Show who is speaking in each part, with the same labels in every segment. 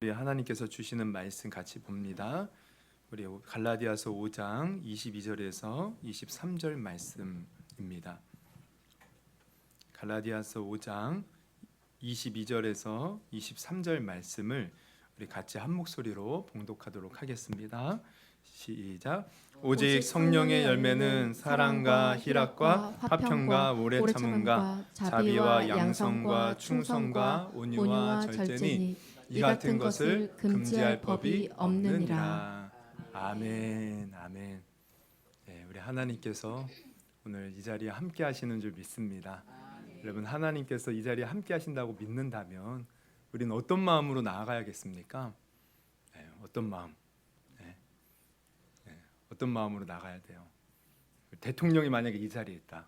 Speaker 1: 우리 하나님께서 주시는 말씀 같이 봅니다. 우리 갈라디아서 5장 22절에서 23절 말씀입니다. 갈라디아서 5장 22절에서 23절 말씀을 우리 같이 한 목소리로 봉독하도록 하겠습니다. 시작. 오직 성령의 열매는 사랑과 희락과 화평과 오래 참음과 자비와 양성과 충성과 온유와 절제니 이 같은 것을 금지할 법이 없느니라. 아멘. 아멘. 네, 우리 하나님께서 오늘 이 자리에 함께 하시는 줄 믿습니다. 여러분, 하나님께서 이 자리에 함께 하신다고 믿는다면 우리는 어떤 마음으로 나아가야겠습니까? 네, 어떤 마음? 어떤 마음으로 나가야 돼요? 대통령이 만약에 이 자리에 있다.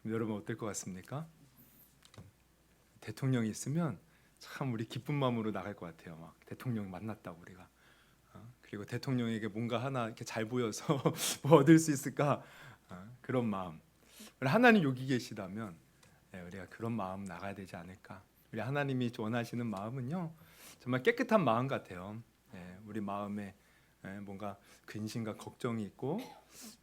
Speaker 1: 그럼 여러분 어떨 것 같습니까? 대통령이 있으면 참 우리 기쁜 마음으로 나갈 것 같아요. 막 대통령 만났다고 우리가. 그리고 대통령에게 뭔가 하나 이렇게 잘 보여서 뭐 얻을 수 있을까? 그런 마음. 하나님 여기 계시다면 우리가 그런 마음 나가야 되지 않을까? 우리 하나님이 원하시는 마음은요, 정말 깨끗한 마음 같아요. 우리 마음에 뭔가 근심과 걱정이 있고,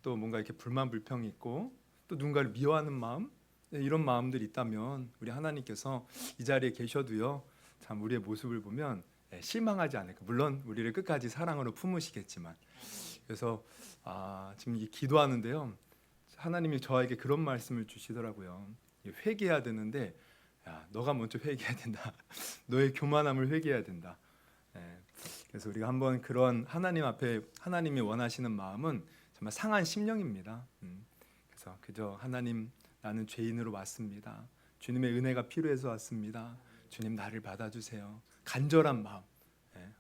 Speaker 1: 또 뭔가 이렇게 불만 불평이 있고, 또 누군가를 미워하는 마음, 이런 마음들이 있다면 우리 하나님께서 이 자리에 계셔도요, 참 우리의 모습을 보면 실망하지 않을까. 물론 우리를 끝까지 사랑으로 품으시겠지만. 그래서 지금 기도하는데요, 하나님이 저에게 그런 말씀을 주시더라고요. 회개해야 되는데, 야, 너가 먼저 회개해야 된다. 너의 교만함을 회개해야 된다. 그래서 우리가 한번 그런 하나님 앞에 하나님이 원하시는 마음은 정말 상한 심령입니다. 그래서 그저 하나님, 나는 죄인으로 왔습니다. 주님의 은혜가 필요해서 왔습니다. 주님, 나를 받아주세요. 간절한 마음.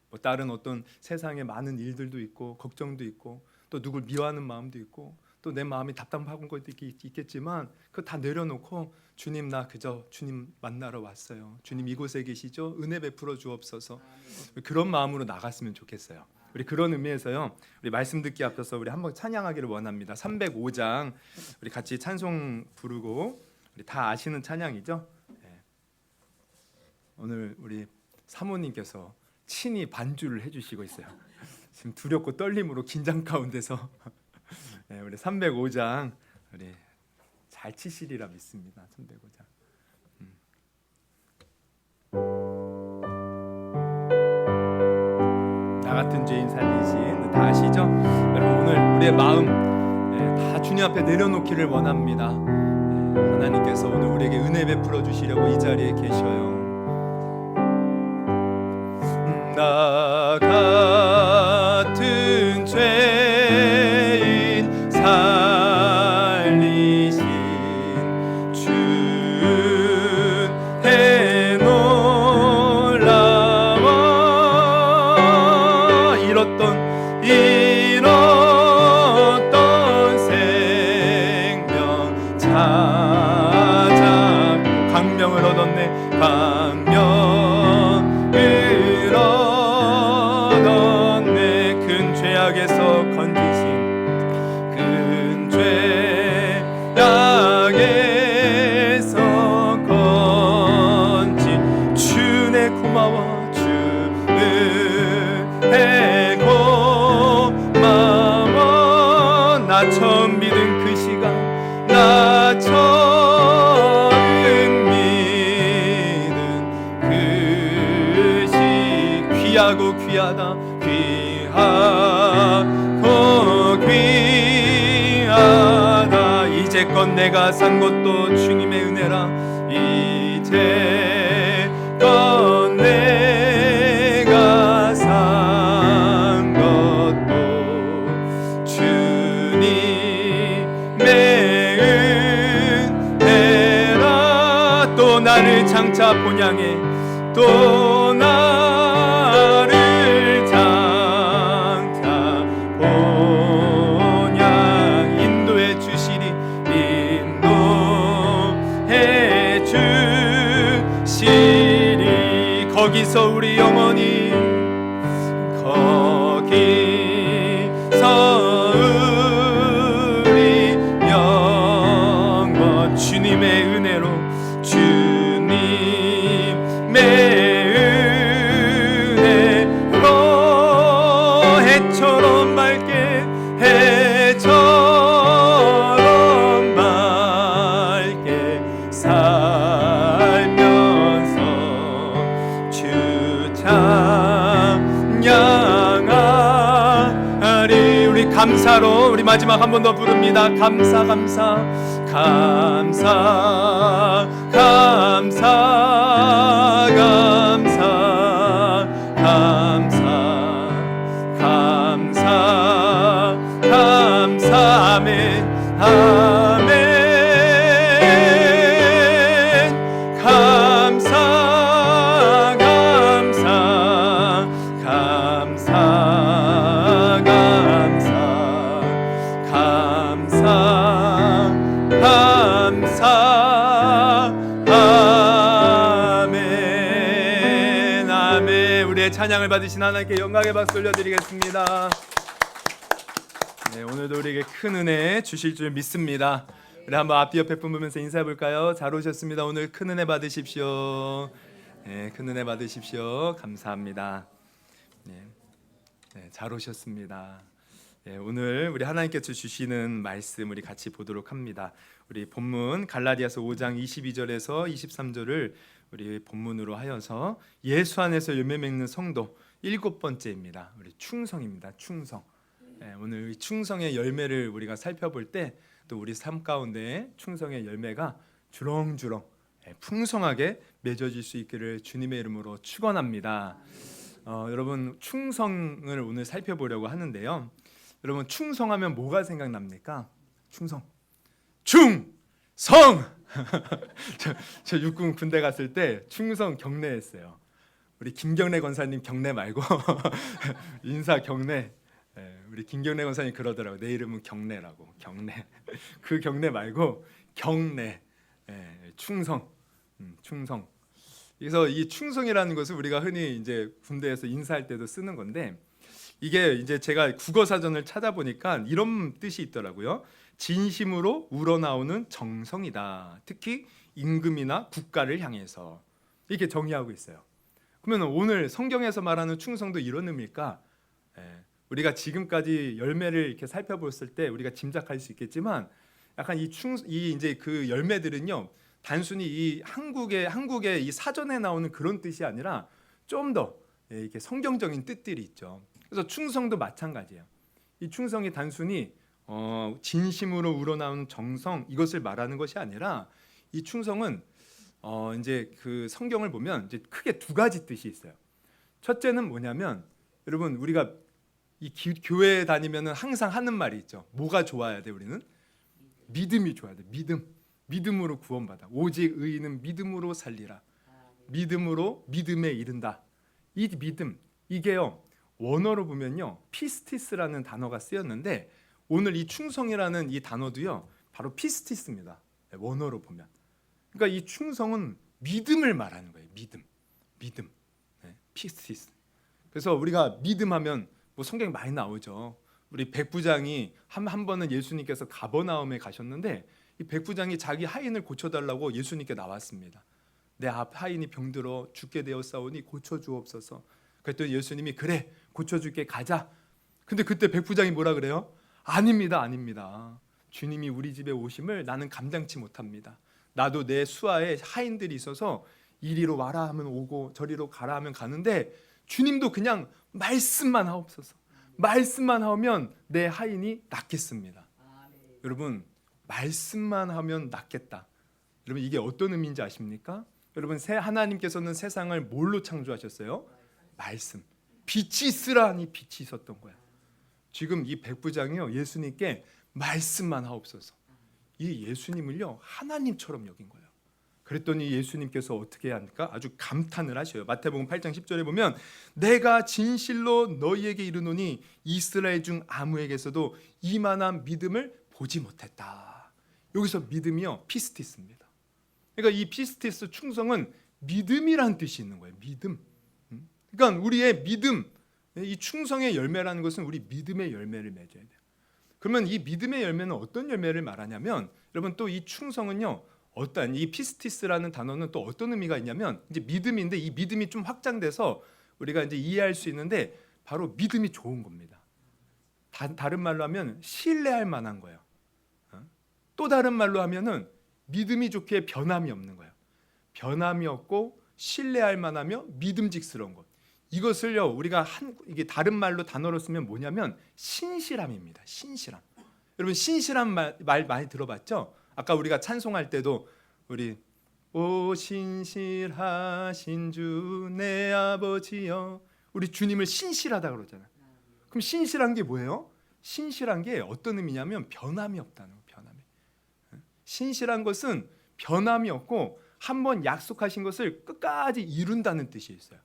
Speaker 1: 뭐 다른 어떤 세상에 많은 일들도 있고 걱정도 있고 또 누굴 미워하는 마음도 있고 또 내 마음이 답답한 것도 있겠지만 그거 다 내려놓고 주님, 나 그저 주님 만나러 왔어요. 주님 이곳에 계시죠? 은혜 베풀어 주옵소서. 그런 마음으로 나갔으면 좋겠어요. 우리 그런 의미에서요, 우리 말씀 듣기 앞서서 우리 한번 찬양하기를 원합니다. 305장 우리 같이 찬송 부르고, 우리 다 아시는 찬양이죠? 오늘 우리 사모님께서 친히 반주를 해주시고 있어요. 지금 두렵고 떨림으로 긴장 가운데서 우리 305장 우리 잘 치시리라 믿습니다. 305장. 나 같은 죄인 살리신, 다 아시죠? 여러분, 오늘 우리의 마음 다 주님 앞에 내려놓기를 원합니다. 하나님께서 오늘 우리에게 은혜 베풀어 주시려고 이 자리에 계셔요. 나 같은 죄인 살리신 주의 놀라워 잃었던 생명 찾아 강명을 얻었네. 강명을 얻었네. 큰 죄악에서 건지신, 큰 죄악에서 건지 주의 고마워. 주의 고마워. 나 처음 믿은 그 시간, 나 처음 믿은 그 시, 귀하고 귀하다. 귀하고 귀하다. 이제껏 내가 산 것도 주님의 은혜라. 이제껏 내가 산 것도 주님의 은혜라. 또 나를 장차 본향에, 또 나를 장차 본향 인도해 주시리. 인도해 주시리. 거기서 우리 영원히, 거기서 우리 영원 주님의 은혜로, 주님의 은혜 마지막 한 번 더 부릅니다. 감사 감사 감사 감사 감사 감사 감사 감사 아멘 아멘 감사 감사 감사 감사 감사 감사 아멘 아멘. 우리의 찬양을 받으신 하나님께 영광의 박수 올려드리겠습니다. 네, 오늘도 우리에게 큰 은혜 주실 줄 믿습니다. 우리 한번 앞뒤 옆에 보면서 인사해 볼까요? 잘 오셨습니다. 오늘 큰 은혜 받으십시오. 네, 큰 은혜 받으십시오. 감사합니다. 네, 잘 오셨습니다. 네, 오늘 우리 하나님께서 주시는 말씀 우리 같이 보도록 합니다. 우리 본문 갈라디아서 5장 22절에서 23절을 우리 본문으로 하여서 예수 안에서 열매 맺는 성도 7번째입니다. 우리 충성입니다. 충성. 네, 오늘 이 충성의 열매를 우리가 살펴볼 때 또 우리 삶 가운데 충성의 열매가 주렁주렁 풍성하게 맺어질 수 있기를 주님의 이름으로 축원합니다. 여러분 충성을 오늘 살펴보려고 하는데요. 여러분 충성하면 뭐가 생각납니까? 충성. 충성. 저 육군 군대 갔을 때 충성 경례했어요. 우리 김경래 권사님 경례 말고 인사 경례. 우리 김경래 권사님 그러더라고요. 내 이름은 경례라고. 경례. 그 경례 말고 경례. 충성. 충성. 그래서 이 충성이라는 것을 우리가 흔히 이제 군대에서 인사할 때도 쓰는 건데 이게 이제 제가 국어 사전을 찾아보니까 이런 뜻이 있더라고요. 진심으로 우러나오는 정성이다. 특히 임금이나 국가를 향해서 이렇게 정의하고 있어요. 그러면 오늘 성경에서 말하는 충성도 이런 의미일까? 우리가 지금까지 열매를 이렇게 살펴봤을 때 우리가 짐작할 수 있겠지만 약간 이 이제 그 열매들은요 단순히 이 한국의 이 사전에 나오는 그런 뜻이 아니라 좀 더 이렇게 성경적인 뜻들이 있죠. 그래서 충성도 마찬가지예요. 이 충성이 단순히 진심으로 우러나오는 정성 이것을 말하는 것이 아니라 이 충성은 이제 그 성경을 보면 이제 크게 두 가지 뜻이 있어요. 첫째는 뭐냐면 여러분 우리가 이 교회에 다니면은 항상 하는 말이 있죠. 뭐가 좋아야 돼? 우리는 믿음이 좋아야 돼. 믿음으로 구원받아. 오직 의인은 믿음으로 살리라. 믿음으로 믿음에 이른다. 이 믿음 이게요 원어로 보면요 피스티스라는 단어가 쓰였는데 오늘 이 충성이라는 이 단어도요 바로 피스티스입니다. 원어로 보면. 그러니까 이 충성은 믿음을 말하는 거예요. 믿음. 피스티스. 그래서 우리가 믿음하면 뭐 성경에 많이 나오죠. 우리 백부장이 한 번은 예수님께서 가버나움에 가셨는데 이 백부장이 자기 하인을 고쳐달라고 예수님께 나왔습니다. 내 하인이 병들어 죽게 되었사오니 고쳐주옵소서. 그랬더니 예수님이 그래 고쳐줄게 가자. 근데 그때 백부장이 뭐라 그래요? 아닙니다. 주님이 우리 집에 오심을 나는 감당치 못합니다. 나도 내 수하에 하인들이 있어서 이리로 와라 하면 오고 저리로 가라 하면 가는데 주님도 그냥 말씀만 하옵소서. 말씀만 하면 내 하인이 낫겠습니다. 여러분 말씀만 하면 낫겠다. 여러분 이게 어떤 의미인지 아십니까? 여러분 하나님께서는 세상을 뭘로 창조하셨어요? 말씀. 빛이 있으라니 빛이 있었던 거야. 지금 이 백부장이요 예수님께 말씀만 하옵소서. 이 예수님을요 하나님처럼 여긴 거예요. 그랬더니 예수님께서 어떻게 합니까? 아주 감탄을 하셔요. 마태복음 8장 10절에 보면 내가 진실로 너희에게 이르노니 이스라엘 중 아무에게서도 이만한 믿음을 보지 못했다. 여기서 믿음이요 피스티스입니다. 그러니까 이 피스티스 충성은 믿음이란 뜻이 있는 거예요. 믿음. 그러니까 우리의 믿음, 이 충성의 열매라는 것은 우리 믿음의 열매를 맺어야 돼요. 그러면 이 믿음의 열매는 어떤 열매를 말하냐면 여러분 또 이 충성은요 어떤 이 피스티스라는 단어는 또 어떤 의미가 있냐면 이제 믿음인데 이 믿음이 좀 확장돼서 우리가 이제 이해할 수 있는데 바로 믿음이 좋은 겁니다. 다른 말로 하면 신뢰할 만한 거예요. 또 다른 말로 하면은 믿음이 좋기에 변함이 없는 거예요. 변함이 없고 신뢰할 만하며 믿음직스러운 것. 이것을요 우리가 이게 다른 말로 단어로 쓰면 뭐냐면 신실함입니다. 신실함. 여러분 신실한 말 많이 들어봤죠? 아까 우리가 찬송할 때도 우리 오 신실하신 주 내 아버지여, 우리 주님을 신실하다 그러잖아요. 그럼 신실한 게 뭐예요? 신실한 게 어떤 의미냐면 변함이 없다는 거예요. 변함이. 신실한 것은 변함이 없고 한번 약속하신 것을 끝까지 이룬다는 뜻이 있어요.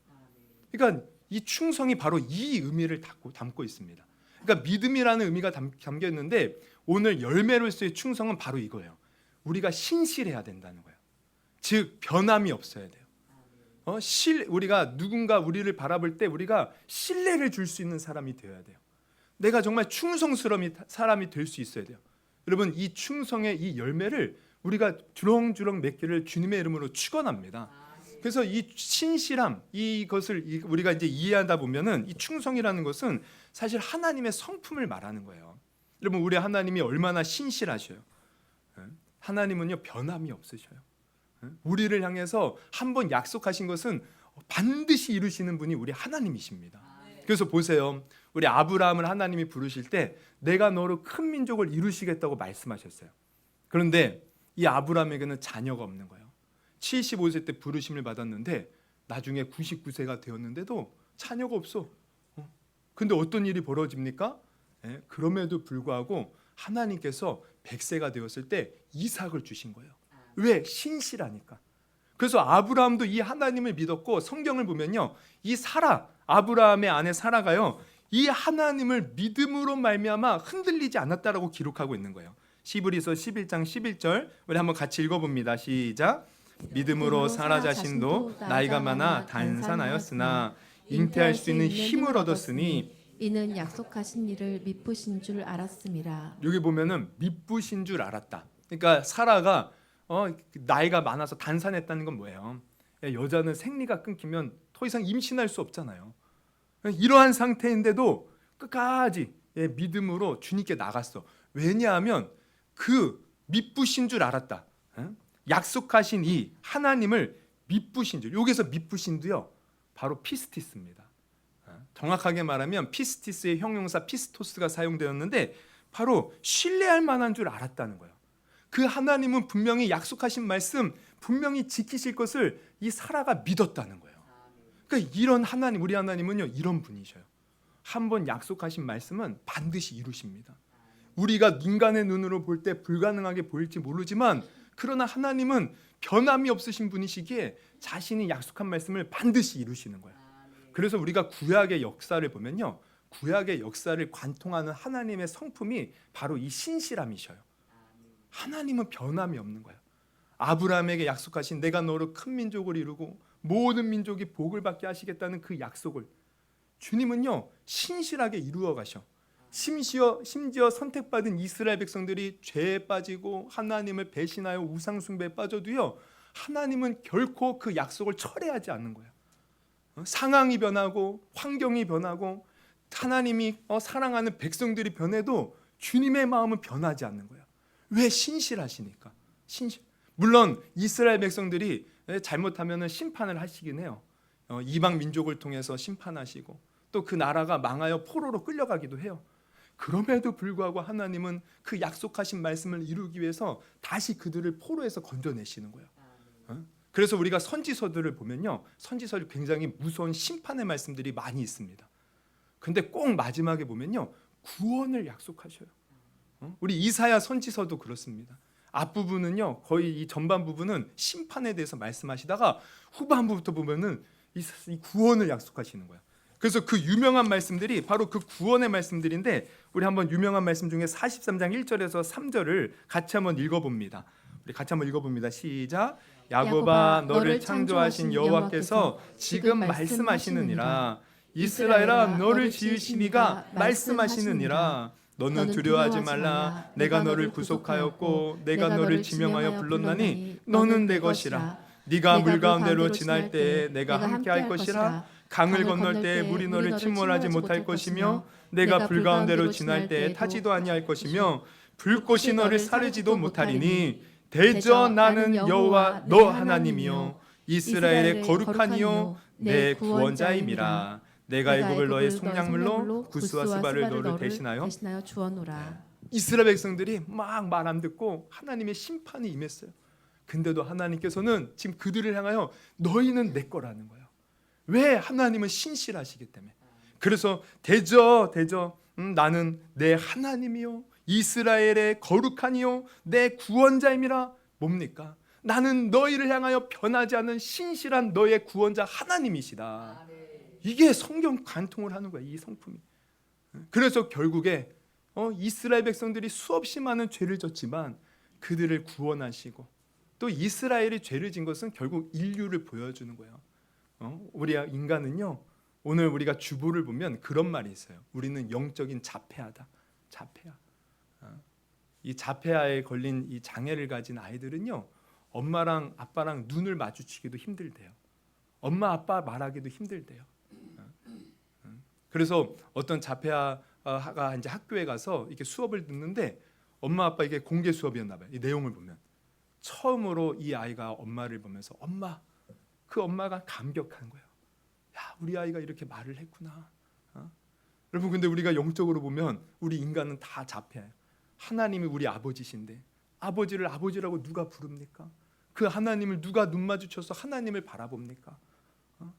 Speaker 1: 그러니까 이 충성이 바로 이 의미를 담고 있습니다. 그러니까 믿음이라는 의미가 담겨 있는데 오늘 열매로서의 충성은 바로 이거예요. 우리가 신실해야 된다는 거예요. 즉 변함이 없어야 돼요. 우리가 누군가 우리를 바라볼 때 우리가 신뢰를 줄 수 있는 사람이 되어야 돼요. 내가 정말 충성스러운 사람이 될 수 있어야 돼요. 여러분 이 충성의 이 열매를 우리가 주렁주렁 맺기를 주님의 이름으로 축원합니다. 그래서 이 신실함 이것을 우리가 이제 이해하다 보면은 이 충성이라는 것은 사실 하나님의 성품을 말하는 거예요. 여러분 우리 하나님이 얼마나 신실하셔요. 하나님은요 변함이 없으셔요. 우리를 향해서 한번 약속하신 것은 반드시 이루시는 분이 우리 하나님이십니다. 그래서 보세요. 우리 아브라함을 하나님이 부르실 때 내가 너로 큰 민족을 이루시겠다고 말씀하셨어요. 그런데 이 아브라함에게는 자녀가 없는 거예요. 75세 때 부르심을 받았는데 나중에 99세가 되었는데도 자녀가 없어. 근데 어떤 일이 벌어집니까? 그럼에도 불구하고 하나님께서 100세가 되었을 때 이삭을 주신 거예요. 왜? 신실하니까. 그래서 아브라함도 이 하나님을 믿었고 성경을 보면요, 이 사라, 아브라함의 아내 사라가요, 이 하나님을 믿음으로 말미암아 흔들리지 않았다라고 기록하고 있는 거예요. 히브리서 11장 11절 우리 한번 같이 읽어봅니다. 시작. 믿음으로 사라 자신도 나이가 많아 단산하였으나 잉태할 수 있는 힘을 얻었으니
Speaker 2: 이는 약속하신 일을 미쁘신 줄 알았음이라.
Speaker 1: 여기 보면은 미쁘신 줄 알았다. 그러니까 사라가 나이가 많아서 단산했다는 건 뭐예요? 여자는 생리가 끊기면 더 이상 임신할 수 없잖아요. 이러한 상태인데도 끝까지 믿음으로 주님께 나갔어. 왜냐하면 그 미쁘신 줄 알았다. 약속하신 이 하나님을 미쁘신 줄. 여기서 미쁘신도요 바로 피스티스입니다. 정확하게 말하면 피스티스의 형용사 피스토스가 사용되었는데 바로 신뢰할 만한 줄 알았다는 거예요. 그 하나님은 분명히 약속하신 말씀 분명히 지키실 것을 이 사라가 믿었다는 거예요. 그러니까 이런 하나님, 우리 하나님은요 이런 분이셔요. 한번 약속하신 말씀은 반드시 이루십니다. 우리가 인간의 눈으로 볼 때 불가능하게 보일지 모르지만 그러나 하나님은 변함이 없으신 분이시기에 자신이 약속한 말씀을 반드시 이루시는 거예요. 그래서 우리가 구약의 역사를 보면요, 구약의 역사를 관통하는 하나님의 성품이 바로 이 신실함이셔요. 하나님은 변함이 없는 거예요. 아브라함에게 약속하신 내가 너로 큰 민족을 이루고 모든 민족이 복을 받게 하시겠다는 그 약속을 주님은요 신실하게 이루어 가셔. 심지어 선택받은 이스라엘 백성들이 죄에 빠지고 하나님을 배신하여 우상 숭배에 빠져도요 하나님은 결코 그 약속을 철회하지 않는 거예요. 상황이 변하고 환경이 변하고 하나님이 사랑하는 백성들이 변해도 주님의 마음은 변하지 않는 거예요. 왜? 신실하시니까. 물론 이스라엘 백성들이 잘못하면 심판을 하시긴 해요. 이방 민족을 통해서 심판하시고 또 그 나라가 망하여 포로로 끌려가기도 해요. 그럼에도 불구하고 하나님은 그 약속하신 말씀을 이루기 위해서 다시 그들을 포로에서 건져내시는 거예요. 그래서 우리가 선지서들을 보면요, 선지서를 굉장히 무서운 심판의 말씀들이 많이 있습니다. 근데 꼭 마지막에 보면요 구원을 약속하셔요. 우리 이사야 선지서도 그렇습니다. 앞부분은요 거의 이 전반 부분은 심판에 대해서 말씀하시다가 후반부부터 보면은 이 구원을 약속하시는 거예요. 그래서 그 유명한 말씀들이 바로 그 구원의 말씀들인데 우리 한번 유명한 말씀 중에 43장 1절에서 3절을 같이 한번 읽어봅니다. 우리 같이 한번 읽어봅니다. 시작. 야곱아 너를 창조하신 여호와께서 지금 말씀하시느니라. 이스라엘아 너를 지으신 이가 말씀하시느니라. 너는 두려워하지 말라. 내가 너를 구속하였고 내가 너를 지명하여 불렀나니 너는 내 것이라. 네가 물 가운데로 지날 때에 내가 함께할 것이라. 강을 건널 때에 물이 너를 침몰하지 못할 것이며 내가 불 가운데로 지날 때에 타지도 아니할 것이며 불꽃이 너를 사르지도 못하리니 대저 나는 여호와 너 하나님이요 이스라엘의 거룩하니요 내 구원자임이라. 내가 애굽을 너의 속량물로 구스와 스바를 너를 대신하여
Speaker 2: 주어노라.
Speaker 1: 이스라엘 백성들이 막 말 안 듣고 하나님의 심판이 임했어요. 근데도 하나님께서는 지금 그들을 향하여 너희는 내 거라는 거예요. 왜? 하나님은 신실하시기 때문에. 그래서 대저 나는 내 하나님이요 이스라엘의 거룩하니요 내 구원자임이라. 뭡니까? 나는 너희를 향하여 변하지 않는 신실한 너의 구원자 하나님이시다. 이게 성경 관통을 하는 거야, 이 성품이. 그래서 결국에 이스라엘 백성들이 수없이 많은 죄를 졌지만 그들을 구원하시고, 또 이스라엘이 죄를 진 것은 결국 인류를 보여주는 거예요. 우리 인간은요, 오늘 우리가 주보를 보면 그런 말이 있어요. 우리는 영적인 자폐아다. 자폐아. 이 자폐아에 걸린 이 장애를 가진 아이들은요, 엄마랑 아빠랑 눈을 마주치기도 힘들대요. 엄마 아빠 말하기도 힘들대요. 그래서 어떤 자폐아가 이제 학교에 가서 이렇게 수업을 듣는데 엄마 아빠 이게 공개 수업이었나 봐요. 이 내용을 보면 처음으로 이 아이가 엄마를 보면서 그 엄마가 감격한 거예요. 야, 우리 아이가 이렇게 말을 했구나. 여러분, 근데 우리가 영적으로 보면 우리 인간은 다 자폐예요. 하나님이 우리 아버지신데 아버지를 아버지라고 누가 부릅니까? 그 하나님을 누가 눈 마주쳐서 하나님을 바라봅니까?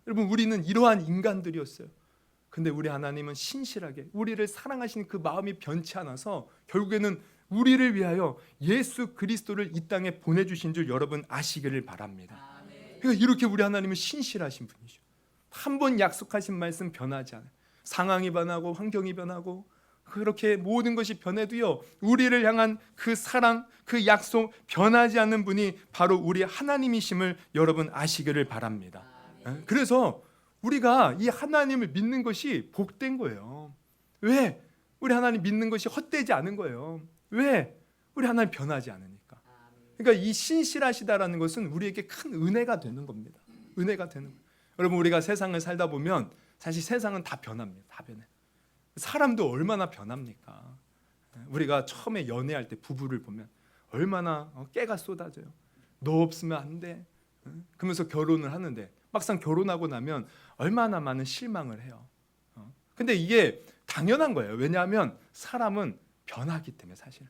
Speaker 1: 여러분, 우리는 이러한 인간들이었어요. 근데 우리 하나님은 신실하게 우리를 사랑하시는 그 마음이 변치 않아서 결국에는 우리를 위하여 예수 그리스도를 이 땅에 보내주신 줄 여러분 아시기를 바랍니다. 그러니까 이렇게 우리 하나님은 신실하신 분이죠. 한 번 약속하신 말씀 변하지 않아요. 상황이 변하고 환경이 변하고 그렇게 모든 것이 변해도요, 우리를 향한 그 사랑, 그 약속 변하지 않는 분이 바로 우리 하나님이심을 여러분 아시기를 바랍니다. 그래서 우리가 이 하나님을 믿는 것이 복된 거예요. 왜? 우리 하나님 믿는 것이 헛되지 않은 거예요. 왜? 우리 하나님 변하지 않으니까. 그러니까 이 신실하시다라는 것은 우리에게 큰 은혜가 되는 겁니다. 은혜가 되는 거예요. 여러분, 우리가 세상을 살다 보면 사실 세상은 다 변합니다. 다 변해. 사람도 얼마나 변합니까? 우리가 처음에 연애할 때 부부를 보면 얼마나 깨가 쏟아져요. 너 없으면 안 돼. 그러면서 결혼을 하는데 막상 결혼하고 나면 얼마나 많은 실망을 해요. 근데 이게 당연한 거예요. 왜냐하면 사람은 변하기 때문에. 사실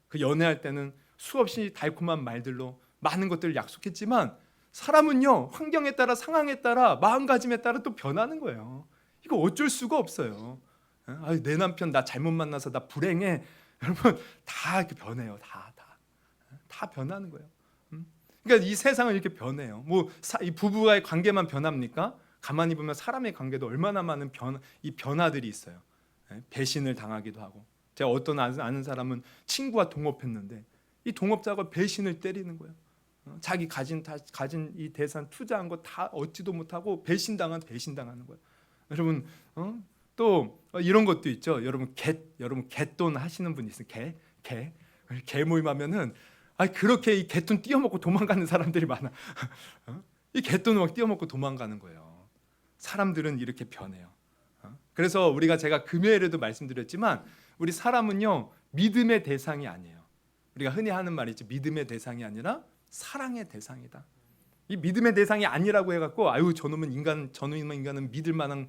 Speaker 1: 그 연애할 때는 수없이 달콤한 말들로 많은 것들을 약속했지만 사람은요, 환경에 따라 상황에 따라 마음가짐에 따라 또 변하는 거예요. 이거 어쩔 수가 없어요. 내 남편 나 잘못 만나서 나 불행해. 여러분, 다 이렇게 변해요. 다 변하는 거예요. 그러니까 이 세상은 이렇게 변해요. 이 부부와의 관계만 변합니까? 가만히 보면 사람의 관계도 얼마나 많은 변화들이 있어요. 배신을 당하기도 하고. 제가 어떤 아는 사람은 친구와 동업했는데 이 동업자가 배신을 때리는 거예요. 자기 가진 이 대산 투자한 거 다 얻지도 못하고 배신당하는 거예요. 여러분, 또 이런 것도 있죠. 여러분 갯돈 하시는 분 있어요. 개 모임하면은 그렇게 이 갯돈 띄어먹고 도망가는 사람들이 많아. 이 갯돈을 막 띄어먹고 도망가는 거예요. 사람들은 이렇게 변해요. 그래서 제가 금요일에도 말씀드렸지만 우리 사람은요, 믿음의 대상이 아니에요. 우리가 흔히 하는 말이죠. 믿음의 대상이 아니라 사랑의 대상이다. 이 믿음의 대상이 아니라고 해갖고 저놈은 인간은 믿을 만한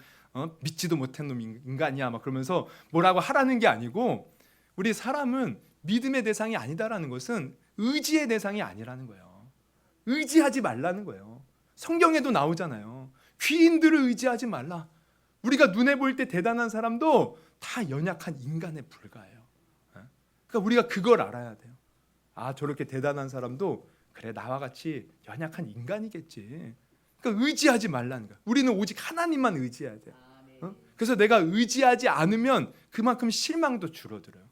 Speaker 1: 믿지도 못한 놈 인간이야 막 그러면서 뭐라고 하라는 게 아니고, 우리 사람은 믿음의 대상이 아니다라는 것은 의지의 대상이 아니라는 거예요. 의지하지 말라는 거예요. 성경에도 나오잖아요. 귀인들을 의지하지 말라. 우리가 눈에 보일 때 대단한 사람도 다 연약한 인간에 불과해요. 그러니까 우리가 그걸 알아야 돼요. 저렇게 대단한 사람도 그래, 나와 같이 연약한 인간이겠지. 그러니까 의지하지 말라는 거야. 우리는 오직 하나님만 의지해야 돼요. 그래서 내가 의지하지 않으면 그만큼 실망도 줄어들어요.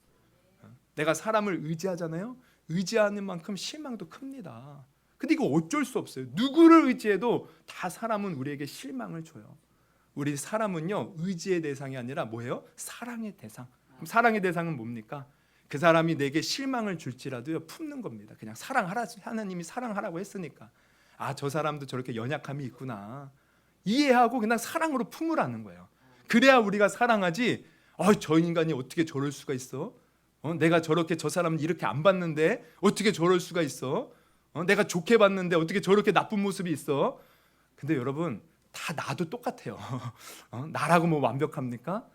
Speaker 1: 내가 사람을 의지하잖아요. 의지하는 만큼 실망도 큽니다. 근데 이거 어쩔 수 없어요. 누구를 의지해도 다 사람은 우리에게 실망을 줘요. 우리 사람은요, 의지의 대상이 아니라 뭐예요? 사랑의 대상. 그럼 사랑의 대상은 뭡니까? 그 사람이 내게 실망을 줄지라도요, 품는 겁니다. 그냥 하나님이 사랑하라고 했으니까 저 사람도 저렇게 연약함이 있구나 이해하고 그냥 사랑으로 품으라는 거예요. 그래야 우리가 사랑하지. 저 인간이 어떻게 저럴 수가 있어? 내가 저렇게 저 사람은 이렇게 안 봤는데 어떻게 저럴 수가 있어? 내가 좋게 봤는데 어떻게 저렇게 나쁜 모습이 있어? 근데 여러분, 다 나도 똑같아요. 나라고 뭐 완벽합니까?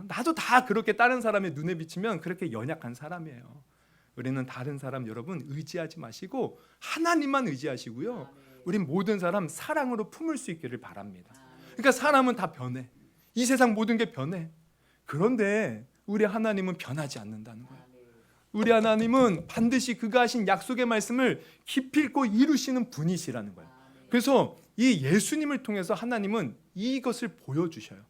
Speaker 1: 나도 다 그렇게 다른 사람의 눈에 비치면 그렇게 연약한 사람이에요. 우리는 다른 사람 여러분 의지하지 마시고 하나님만 의지하시고요. 우린 모든 사람 사랑으로 품을 수 있기를 바랍니다. 그러니까 사람은 다 변해. 이 세상 모든 게 변해. 그런데 우리 하나님은 변하지 않는다는 거예요. 우리 하나님은 반드시 그가 하신 약속의 말씀을 기필코 이루시는 분이시라는 거예요. 그래서 이 예수님을 통해서 하나님은 이것을 보여주셔요.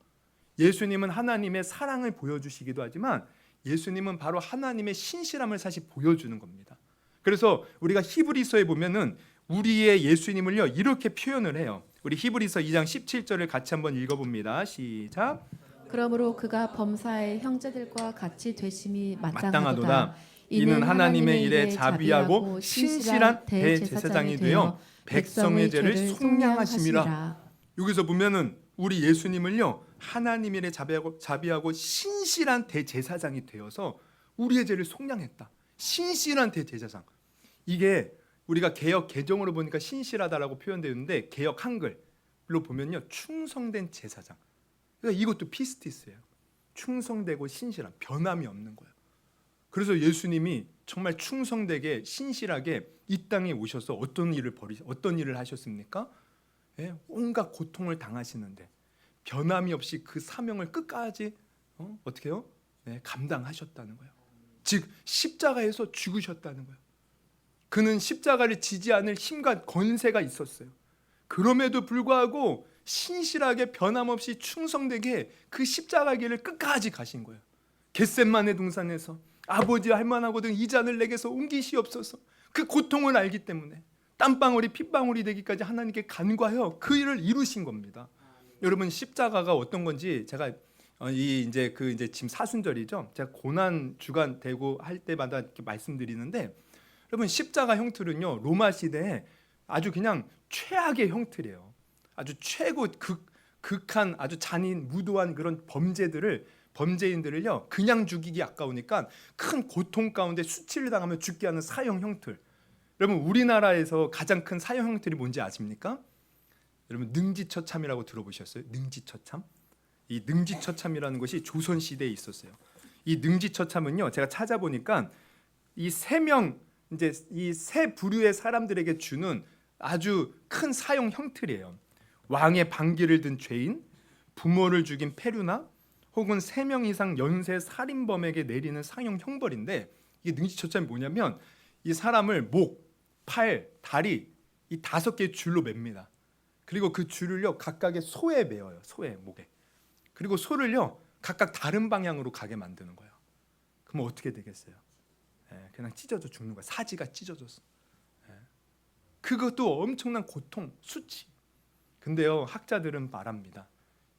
Speaker 1: 예수님은 하나님의 사랑을 보여주시기도 하지만 예수님은 바로 하나님의 신실함을 사실 보여주는 겁니다. 그래서 우리가 히브리서에 보면은 우리의 예수님을요 이렇게 표현을 해요. 우리 히브리서 2장 17절을 같이 한번 읽어봅니다. 시작.
Speaker 2: 그러므로 그가 범사의 형제들과 같이 되심이
Speaker 1: 마땅하도다.
Speaker 2: 마땅하도다.
Speaker 1: 이는 하나님의 일에 자비하고 신실한 대제사장이 되어 백성의 죄를 속량하심이라. 여기서 보면은 우리 예수님을요 하나님 일에 자비하고 신실한 대제사장이 되어서 우리의 죄를 속량했다. 신실한 대제사장. 이게 우리가 개역 개정으로 보니까 신실하다라고 표현되는데 개역 한글로 보면요 충성된 제사장. 그러니까 이것도 피스티스예요. 충성되고 신실한, 변함이 없는 거예요. 그래서 예수님이 정말 충성되게 신실하게 이 땅에 오셔서 어떤 일을 하셨습니까? 예? 온갖 고통을 당하시는데 변함이 없이 그 사명을 끝까지 어떻게 해요? 네, 감당하셨다는 거예요. 즉 십자가에서 죽으셨다는 거예요. 그는 십자가를 지지 않을 힘과 권세가 있었어요. 그럼에도 불구하고 신실하게 변함없이 충성되게 그 십자가 길을 끝까지 가신 거예요. 겟셋마네 동산에서 아버지 할만하거든 이 잔을 내게서 옮기시옵소서. 그 고통을 알기 때문에 땀방울이 핏방울이 되기까지 하나님께 간구하여 그 일을 이루신 겁니다. 여러분 십자가가 어떤 건지 제가 이제 지금 사순절이죠. 제가 고난 주간 되고 할 때마다 이렇게 말씀드리는데 여러분 십자가 형틀은요 로마 시대에 아주 그냥 최악의 형틀이에요. 아주 최고 극한 아주 잔인 무도한 그런 범죄인들을요 그냥 죽이기 아까우니까 큰 고통 가운데 수치를 당하며 죽게 하는 사형 형틀. 여러분 우리나라에서 가장 큰 사형 형틀이 뭔지 아십니까? 여러분 능지처참이라고 들어보셨어요? 능지처참? 이 능지처참이라는 것이 조선 시대에 있었어요. 이 능지처참은요 제가 찾아보니까 이 세 부류의 사람들에게 주는 아주 큰 사형 형틀이에요. 왕의 반기를 든 죄인, 부모를 죽인 페류나 혹은 3명 이상 연쇄 살인범에게 내리는 사형 형벌인데 이게 능지처참이 뭐냐면 이 사람을 목, 팔, 다리 이 5개의 줄로 맵니다. 그리고 그 줄을요 각각의 소에 매어요. 소의 목에. 그리고 소를요 각각 다른 방향으로 가게 만드는 거예요. 그럼 어떻게 되겠어요? 그냥 찢어져 죽는 거예요. 사지가 찢어져서. 그것도 엄청난 고통, 수치. 근데요 학자들은 말합니다.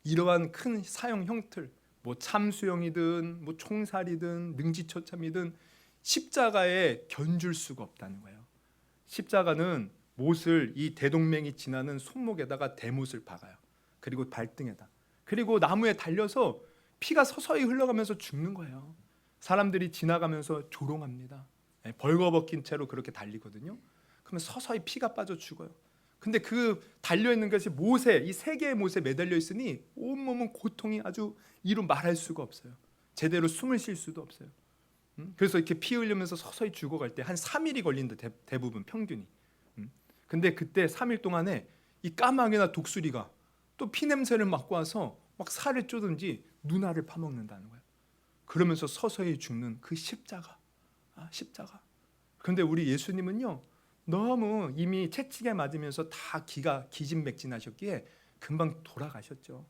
Speaker 1: 이러한 큰 사형 형틀, 뭐 참수형이든 뭐 총살이든 능지처참이든 십자가에 견줄 수가 없다는 거예요. 십자가는 못을 이 대동맹이 지나는 손목에다가 대못을 박아요. 그리고 발등에다. 그리고 나무에 달려서 피가 서서히 흘러가면서 죽는 거예요. 사람들이 지나가면서 조롱합니다. 벌거벗긴 채로 그렇게 달리거든요. 그러면 서서히 피가 빠져 죽어요. 근데 그 달려있는 것이 못에 이 3개의 못에 매달려 있으니 온몸은 고통이 아주 이루 말할 수가 없어요. 제대로 숨을 쉴 수도 없어요. 그래서 이렇게 피 흘리면서 서서히 죽어갈 때 한 3일이 걸린다 대부분 평균이. 근데 그때 3일 동안에 이 까마귀나 독수리가 또 피냄새를 맡고 와서 막 살을 쪼든지 눈알을 파먹는다는 거예요. 그러면서 서서히 죽는 그 십자가. 십자가. 그런데 우리 예수님은요 너무 이미 채찍에 맞으면서 다 기가 기진맥진하셨기에 금방 돌아가셨죠.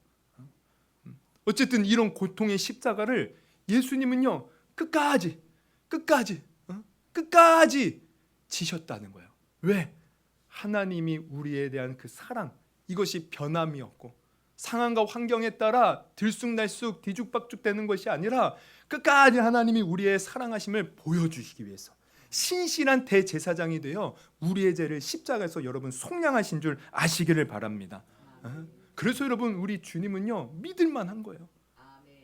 Speaker 1: 어쨌든 이런 고통의 십자가를 예수님은요 끝까지 지셨다는 거예요. 왜? 하나님이 우리에 대한 그 사랑, 이것이 변함이 없고 상황과 환경에 따라 들쑥날쑥 뒤죽박죽 되는 것이 아니라 끝까지 하나님이 우리의 사랑하심을 보여주시기 위해서 신실한 대제사장이 되어 우리의 죄를 십자가에서 여러분 속량하신 줄 아시기를 바랍니다. 그래서 여러분 우리 주님은요 믿을만한 거예요.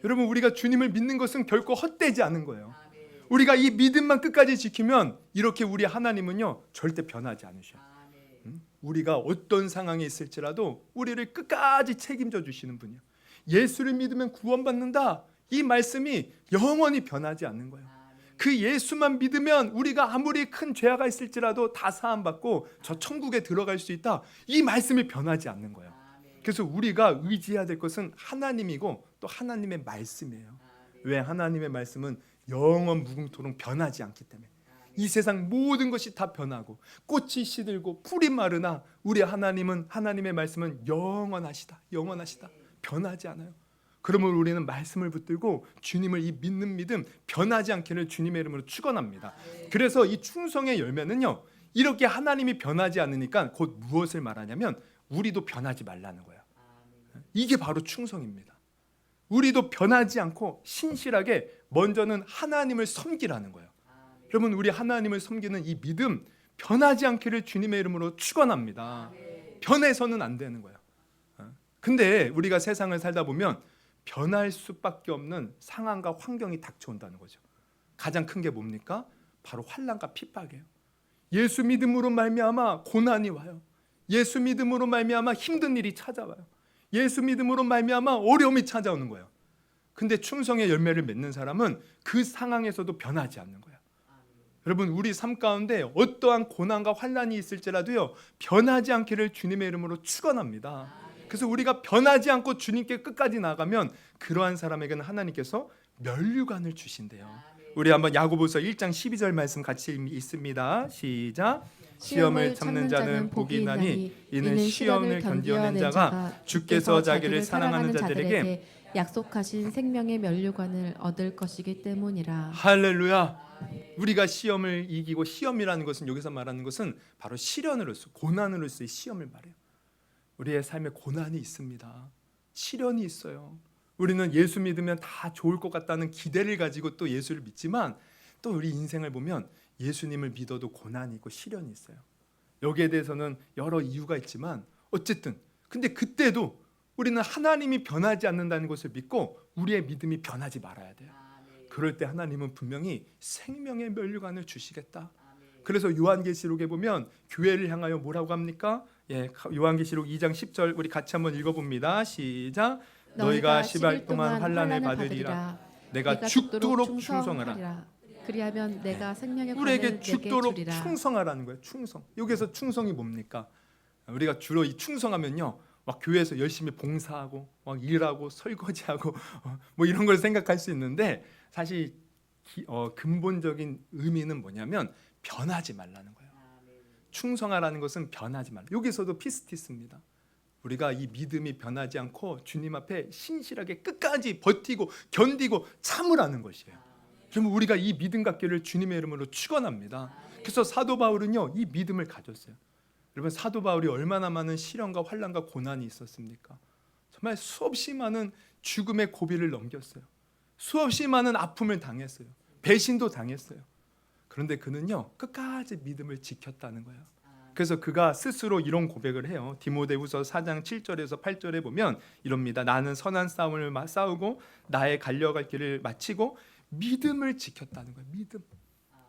Speaker 1: 여러분 우리가 주님을 믿는 것은 결코 헛되지 않은 거예요. 우리가 이 믿음만 끝까지 지키면 이렇게 우리 하나님은요 절대 변하지 않으셔요. 우리가 어떤 상황에 있을지라도 우리를 끝까지 책임져 주시는 분이에요. 예수를 믿으면 구원받는다. 이 말씀이 영원히 변하지 않는 거예요. 그 예수만 믿으면 우리가 아무리 큰 죄가 있을지라도 다 사함받고 저 천국에 들어갈 수 있다. 이 말씀이 변하지 않는 거예요. 그래서 우리가 의지해야 될 것은 하나님이고 또 하나님의 말씀이에요. 왜? 하나님의 말씀은 영원 무궁토록 변하지 않기 때문에. 이 세상 모든 것이 다 변하고 꽃이 시들고 풀이 마르나 우리 하나님은, 하나님의 말씀은 영원하시다. 영원하시다. 변하지 않아요. 그러면 우리는 말씀을 붙들고 주님을 이 믿는 믿음 변하지 않기를 주님의 이름으로 축원합니다. 그래서 이 충성의 열매는요, 이렇게 하나님이 변하지 않으니까 곧 무엇을 말하냐면 우리도 변하지 말라는 거예요. 이게 바로 충성입니다. 우리도 변하지 않고 신실하게 먼저는 하나님을 섬기라는 거예요. 여러분, 우리 하나님을 섬기는 이 믿음 변하지 않기를 주님의 이름으로 축원합니다. 변해서는 안 되는 거예요. 근데 우리가 세상을 살다 보면 변할 수밖에 없는 상황과 환경이 닥쳐온다는 거죠. 가장 큰 게 뭡니까? 바로 환난과 핍박이에요. 예수 믿음으로 말미암아 고난이 와요. 예수 믿음으로 말미암아 힘든 일이 찾아와요. 예수 믿음으로 말미암아 어려움이 찾아오는 거예요. 근데 충성의 열매를 맺는 사람은 그 상황에서도 변하지 않는 거예요. 여러분, 우리 삶 가운데 어떠한 고난과 환난이 있을지라도요, 변하지 않기를 주님의 이름으로 축원합니다. 그래서 우리가 변하지 않고 주님께 끝까지 나가면 그러한 사람에게는 하나님께서 면류관을 주신대요. 우리 한번 야고보서 1장 12절 말씀 같이 있습니다. 시작. 시험을 참는 자는 복이 있나니 이는 시험을 견디어낸 자가 주께서 자기를 사랑하는 자들에게
Speaker 2: 약속하신 생명의 면류관을 얻을 것이기 때문이라.
Speaker 1: 할렐루야. 우리가 시험을 이기고, 시험이라는 것은 여기서 말하는 것은 바로 시련으로서, 고난으로서의 시험을 말해요. 우리의 삶에 고난이 있습니다. 시련이 있어요. 우리는 예수 믿으면 다 좋을 것 같다는 기대를 가지고 또 예수를 믿지만, 또 우리 인생을 보면 예수님을 믿어도 고난이 있고 시련이 있어요. 여기에 대해서는 여러 이유가 있지만 어쨌든 근데 그때도 우리는 하나님이 변하지 않는다는 것을 믿고 우리의 믿음이 변하지 말아야 돼요. 그럴 때 하나님은 분명히 생명의 면류관을 주시겠다. 그래서 요한계시록에 보면 교회를 향하여 뭐라고 합니까? 요한계시록 2장 10절 우리 같이 한번 읽어봅니다. 시작. 너희가 10일 동안 환난을 받으리라. 내가 죽도록 충성하라.
Speaker 2: 그리하면 내가 생명의 관을
Speaker 1: 우리에게
Speaker 2: 내게
Speaker 1: 죽도록
Speaker 2: 주리라.
Speaker 1: 충성하라는 거예요. 충성. 여기서 충성이 뭡니까? 우리가 주로 이 충성하면요, 막 교회에서 열심히 봉사하고 막 일하고 설거지하고 뭐 이런 걸 생각할 수 있는데, 사실 근본적인 의미는 뭐냐면 변하지 말라는 거예요. 충성하라는 것은 변하지 말라. 여기서도 피스티스입니다. 우리가 이 믿음이 변하지 않고 주님 앞에 신실하게 끝까지 버티고 견디고 참으라는 것이에요. 그럼 우리가 이 믿음 갖기를 주님의 이름으로 축원합니다. 그래서 사도 바울은요, 이 믿음을 가졌어요. 여러분, 사도 바울이 얼마나 많은 시련과 환난과 고난이 있었습니까? 정말 수없이 많은 죽음의 고비를 넘겼어요. 수없이 많은 아픔을 당했어요. 배신도 당했어요. 그런데 그는요, 끝까지 믿음을 지켰다는 거예요. 그래서 그가 스스로 이런 고백을 해요. 디모데후서 4장 7절에서 8절에 보면 이럽니다. 나는 선한 싸움을 싸우고 나의 달려갈 길을 마치고 믿음을 지켰다는 거예요. 믿음.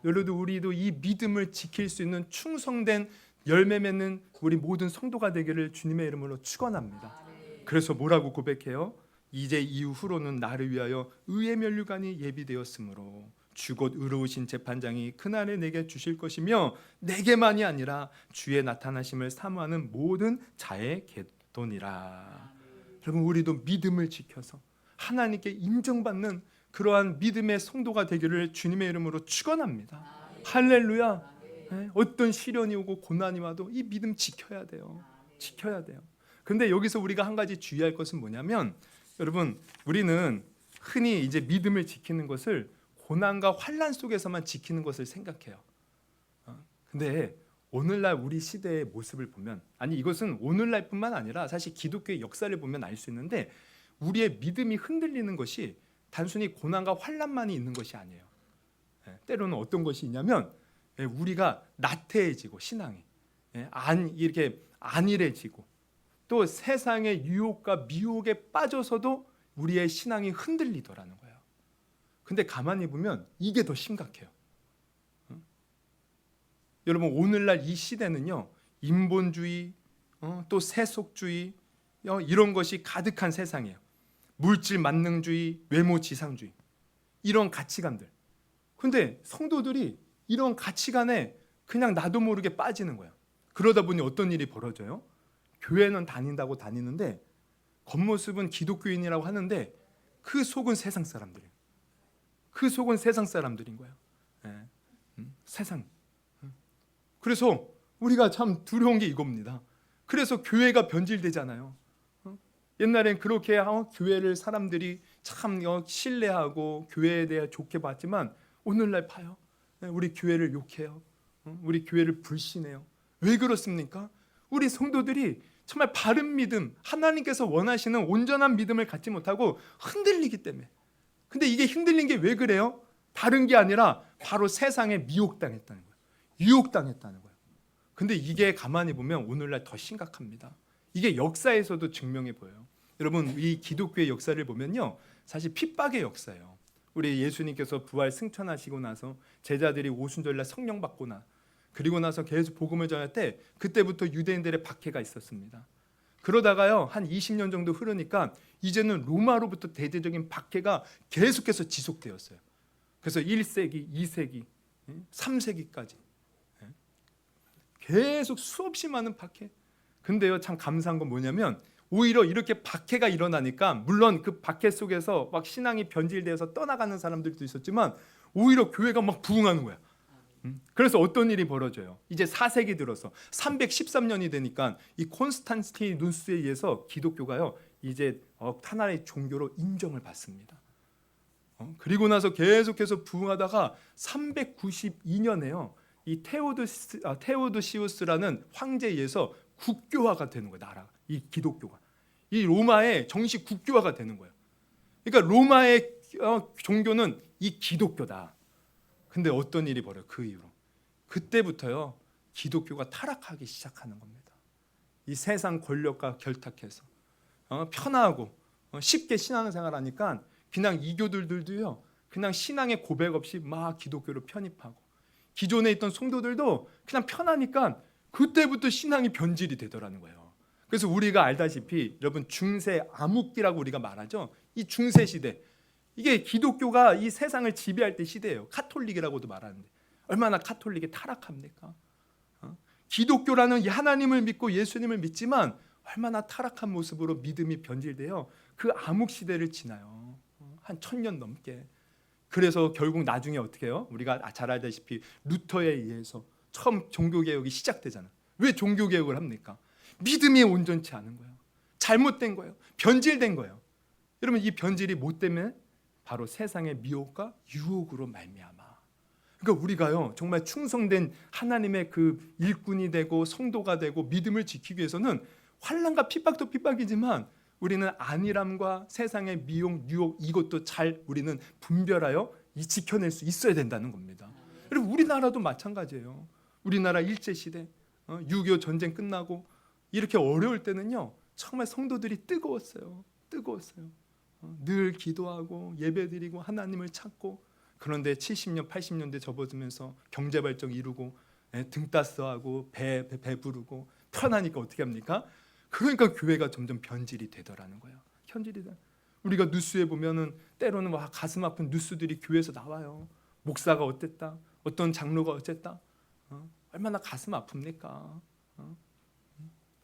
Speaker 1: 여러분, 우리도 이 믿음을 지킬 수 있는 충성된 열매 맺는 우리 모든 성도가 되기를 주님의 이름으로 축원합니다. 그래서 뭐라고 고백해요? 이제 이후로는 나를 위하여 의의 면류관이 예비되었으므로 주 곧 의로우신 재판장이 그날에 내게 주실 것이며 내게만이 아니라 주의 나타나심을 사모하는 모든 자의 궤도니라. 여러분, 우리도 믿음을 지켜서 하나님께 인정받는 그러한 믿음의 성도가 되기를 주님의 이름으로 축원합니다. 할렐루야. 어떤 시련이 오고 고난이 와도 이 믿음 지켜야 돼요. 지켜야 돼요. 근데 여기서 우리가 한 가지 주의할 것은 뭐냐면, 여러분, 우리는 흔히 이제 믿음을 지키는 것을 고난과 환난 속에서만 지키는 것을 생각해요. 근데 오늘날 우리 시대의 모습을 보면, 아니 이것은 오늘날뿐만 아니라 사실 기독교의 역사를 보면 알 수 있는데, 우리의 믿음이 흔들리는 것이 단순히 고난과 환난만이 있는 것이 아니에요. 때로는 어떤 것이 있냐면 우리가 나태해지고 신앙이 이렇게 안일해지고 또 세상의 유혹과 미혹에 빠져서도 우리의 신앙이 흔들리더라는 거예요. 근데 가만히 보면 이게 더 심각해요. 여러분, 오늘날 이 시대는요, 인본주의, 또 세속주의 이런 것이 가득한 세상이에요. 물질 만능주의, 외모 지상주의, 이런 가치관들. 근데 성도들이 이런 가치관에 그냥 나도 모르게 빠지는 거야. 그러다 보니 어떤 일이 벌어져요? 교회는 다닌다고 다니는데 겉모습은 기독교인이라고 하는데 그 속은 세상 사람들이에요. 그 속은 세상 사람들인 거예요. 세상. 그래서 우리가 참 두려운 게 이겁니다. 그래서 교회가 변질되잖아요. 옛날엔 그렇게 교회를 사람들이 참 신뢰하고 교회에 대해 좋게 봤지만 오늘날 봐요. 우리 교회를 욕해요. 우리 교회를 불신해요. 왜 그렇습니까? 우리 성도들이 정말 바른 믿음, 하나님께서 원하시는 온전한 믿음을 갖지 못하고 흔들리기 때문에. 근데 이게 흔들린 게 왜 그래요? 다른 게 아니라 바로 세상에 미혹당했다는 거예요. 유혹당했다는 거예요. 근데 이게 가만히 보면 오늘날 더 심각합니다. 이게 역사에서도 증명해 보여요. 여러분, 이 기독교의 역사를 보면요, 사실 핍박의 역사예요. 우리 예수님께서 부활 승천하시고 나서 제자들이 오순절날 성령 받고 그리고 나서 계속 복음을 전할 때 그때부터 유대인들의 박해가 있었습니다. 그러다가요, 한 20년 정도 흐르니까 이제는 로마로부터 대대적인 박해가 계속해서 지속되었어요. 그래서 1세기, 2세기, 3세기까지 계속 수없이 많은 박해. 근데요, 참 감사한 건 뭐냐면 오히려 이렇게 박해가 일어나니까, 물론 그 박해 속에서 막 신앙이 변질되어서 떠나가는 사람들도 있었지만 오히려 교회가 막 부흥하는 거야. 그래서 어떤 일이 벌어져요? 이제 4세기 들어서 313년이 되니까 이 콘스탄티누스에 의해서 기독교가요 이제 하나의 종교로 인정을 받습니다. 그리고 나서 계속해서 부흥하다가 392년에요 이 테오도시우스라는 황제에 의해서 국교화가 되는 거예요. 나라가, 이 기독교가 이 로마의 정식 국교화가 되는 거예요. 그러니까 로마의 종교는 이 기독교다. 근데 어떤 일이 벌어요? 그 이후로 그때부터요 기독교가 타락하기 시작하는 겁니다. 이 세상 권력과 결탁해서 편하고 쉽게 신앙생활하니까 그냥 이교들도요 그냥 신앙의 고백 없이 막 기독교로 편입하고, 기존에 있던 성도들도 그냥 편하니까 그때부터 신앙이 변질이 되더라는 거예요. 그래서 우리가 알다시피 여러분, 중세 암흑기라고 우리가 말하죠. 이 중세 시대, 이게 기독교가 이 세상을 지배할 때 시대예요. 카톨릭이라고도 말하는데 얼마나 카톨릭이 타락합니까? 기독교라는 이 하나님을 믿고 예수님을 믿지만 얼마나 타락한 모습으로 믿음이 변질되어 그 암흑 시대를 지나요. 한 1000년 넘게. 그래서 결국 나중에 어떻게 해요? 우리가 잘 알다시피 루터에 의해서 처음 종교개혁이 시작되잖아요. 왜 종교개혁을 합니까? 믿음이 온전치 않은 거예요. 잘못된 거예요. 변질된 거예요. 여러분, 이 변질이 뭐 때문에? 바로 세상의 미혹과 유혹으로 말미암아. 그러니까 우리가요 정말 충성된 하나님의 그 일꾼이 되고 성도가 되고 믿음을 지키기 위해서는 환난과 핍박도 핍박이지만 우리는 안일함과 세상의 미혹, 유혹, 이것도 잘 우리는 분별하여 지켜낼 수 있어야 된다는 겁니다. 여러분, 우리나라도 마찬가지예요. 우리나라 일제시대 6.25 전쟁 끝나고 이렇게 어려울 때는요 정말 성도들이 뜨거웠어요. 늘 기도하고 예배드리고 하나님을 찾고. 그런데 70년 80년대 접어들면서 경제발전 이루고 등 따스하고 배 부르고 편하니까 어떻게 합니까? 그러니까 교회가 점점 변질이 되더라는 거예요. 우리가 뉴스에 보면은 때로는 와 가슴 아픈 뉴스들이 교회에서 나와요. 목사가 어땠다, 어떤 장로가 어쨌다. 얼마나 가슴 아픕니까?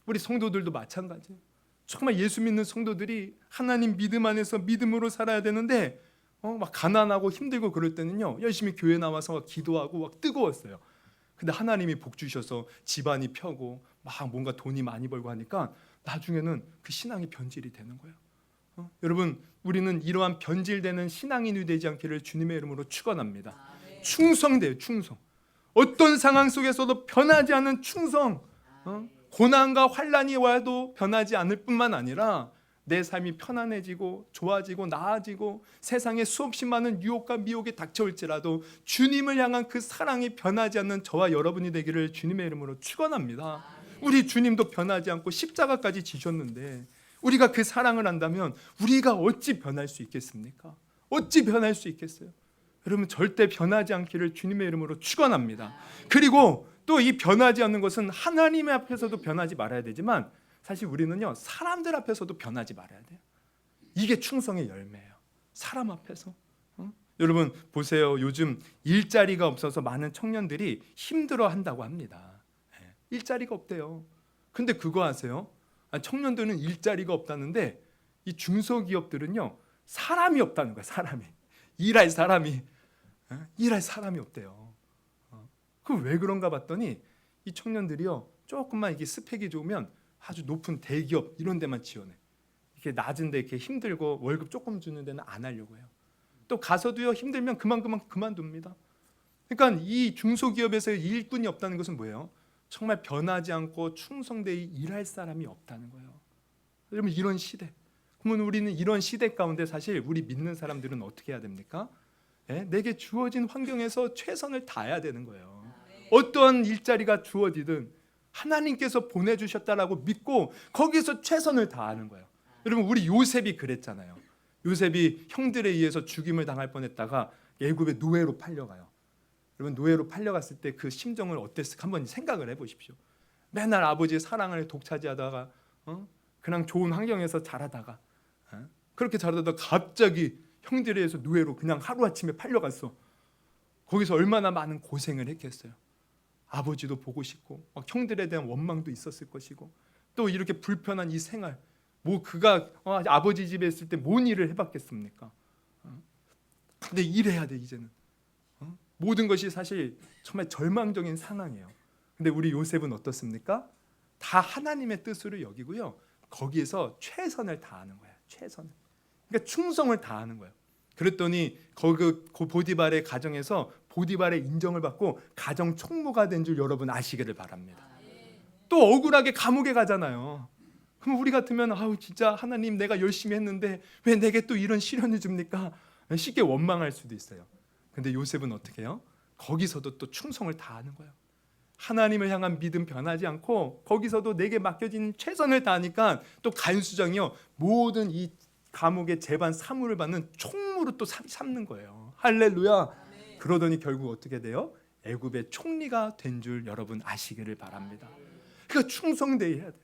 Speaker 1: 우리 성도들도 마찬가지예요. 정말 예수 믿는 성도들이 하나님 믿음 안에서 믿음으로 살아야 되는데 막 가난하고 힘들고 그럴 때는요 열심히 교회 나와서 기도하고 막 뜨거웠어요. 근데 하나님이 복 주셔서 집안이 펴고 막 뭔가 돈이 많이 벌고 하니까 나중에는 그 신앙이 변질이 되는 거예요. 여러분, 우리는 이러한 변질되는 신앙인이 되지 않기를 주님의 이름으로 축원합니다. 충성돼요. 충성. 어떤 상황 속에서도 변하지 않는 충성. 고난과 환난이 와도 변하지 않을 뿐만 아니라 내 삶이 편안해지고 좋아지고 나아지고 세상에 수없이 많은 유혹과 미혹이 닥쳐올지라도 주님을 향한 그 사랑이 변하지 않는 저와 여러분이 되기를 주님의 이름으로 축원합니다. 우리 주님도 변하지 않고 십자가까지 지셨는데 우리가 그 사랑을 안다면 우리가 어찌 변할 수 있겠습니까? 어찌 변할 수 있겠어요? 여러분, 절대 변하지 않기를 주님의 이름으로 축원합니다. 그리고 또 이 변하지 않는 것은 하나님 앞에서도 변하지 말아야 되지만 사실 우리는요 사람들 앞에서도 변하지 말아야 돼요. 이게 충성의 열매예요. 사람 앞에서. 여러분 보세요. 요즘 일자리가 없어서 많은 청년들이 힘들어한다고 합니다. 일자리가 없대요. 근데 그거 아세요? 청년들은 일자리가 없다는데 이 중소기업들은요 사람이 없다는 거예요. 사람이 일할 사람이 없대요. 그 왜 그런가 봤더니 이 청년들이요 조금만 이게 스펙이 좋으면 아주 높은 대기업 이런 데만 지원해. 이렇게 낮은데 이렇게 힘들고 월급 조금 주는 데는 안 하려고 해요. 또 가서도요 힘들면 그만둡니다. 그러니까 이 중소기업에서 일꾼이 없다는 것은 뭐예요? 정말 변하지 않고 충성되이 일할 사람이 없다는 거예요. 여러분 이런 시대. 그러면 우리는 이런 시대 가운데 사실 우리 믿는 사람들은 어떻게 해야 됩니까? 내게 주어진 환경에서 최선을 다해야 되는 거예요. 어떠한 일자리가 주어지든 하나님께서 보내주셨다라고 믿고 거기서 최선을 다하는 거예요. 여러분 우리 요셉이 그랬잖아요. 요셉이 형들에 의해서 죽임을 당할 뻔했다가 애굽의 노예로 팔려가요. 여러분 노예로 팔려갔을 때 그 심정을 어땠을까 한번 생각을 해보십시오. 맨날 아버지의 사랑을 독차지하다가 그냥 좋은 환경에서 자라다가 그렇게 자라다가 갑자기 형들에 의해서 노예로 그냥 하루아침에 팔려갔어. 거기서 얼마나 많은 고생을 했겠어요. 아버지도 보고 싶고 막 형들에 대한 원망도 있었을 것이고 또 이렇게 불편한 이 생활 뭐 그가 아버지 집에 있을 때 뭔 일을 해봤겠습니까? 근데 일해야 돼 이제는. 모든 것이 사실 정말 절망적인 상황이에요. 근데 우리 요셉은 어떻습니까? 다 하나님의 뜻으로 여기고요. 거기에서 최선을 다하는 거예요. 최선을. 그러니까 충성을 다하는 거예요. 그랬더니 그 보디발의 가정에서 보디발의 인정을 받고 가정 총무가 된 줄 여러분 아시기를 바랍니다. 또 억울하게 감옥에 가잖아요. 그럼 우리 같으면 아우 진짜 하나님 내가 열심히 했는데 왜 내게 또 이런 시련을 줍니까? 쉽게 원망할 수도 있어요. 근데 요셉은 어떻게 해요? 거기서도 또 충성을 다하는 거예요. 하나님을 향한 믿음 변하지 않고 거기서도 내게 맡겨진 최선을 다하니까 또 간수장이요 모든 이 감옥의 재반 사무를 받는 총무로 또 삼는 거예요. 할렐루야. 그러더니 결국 어떻게 돼요? 애굽의 총리가 된 줄 여러분 아시기를 바랍니다. 그러니까 충성되어야 돼요.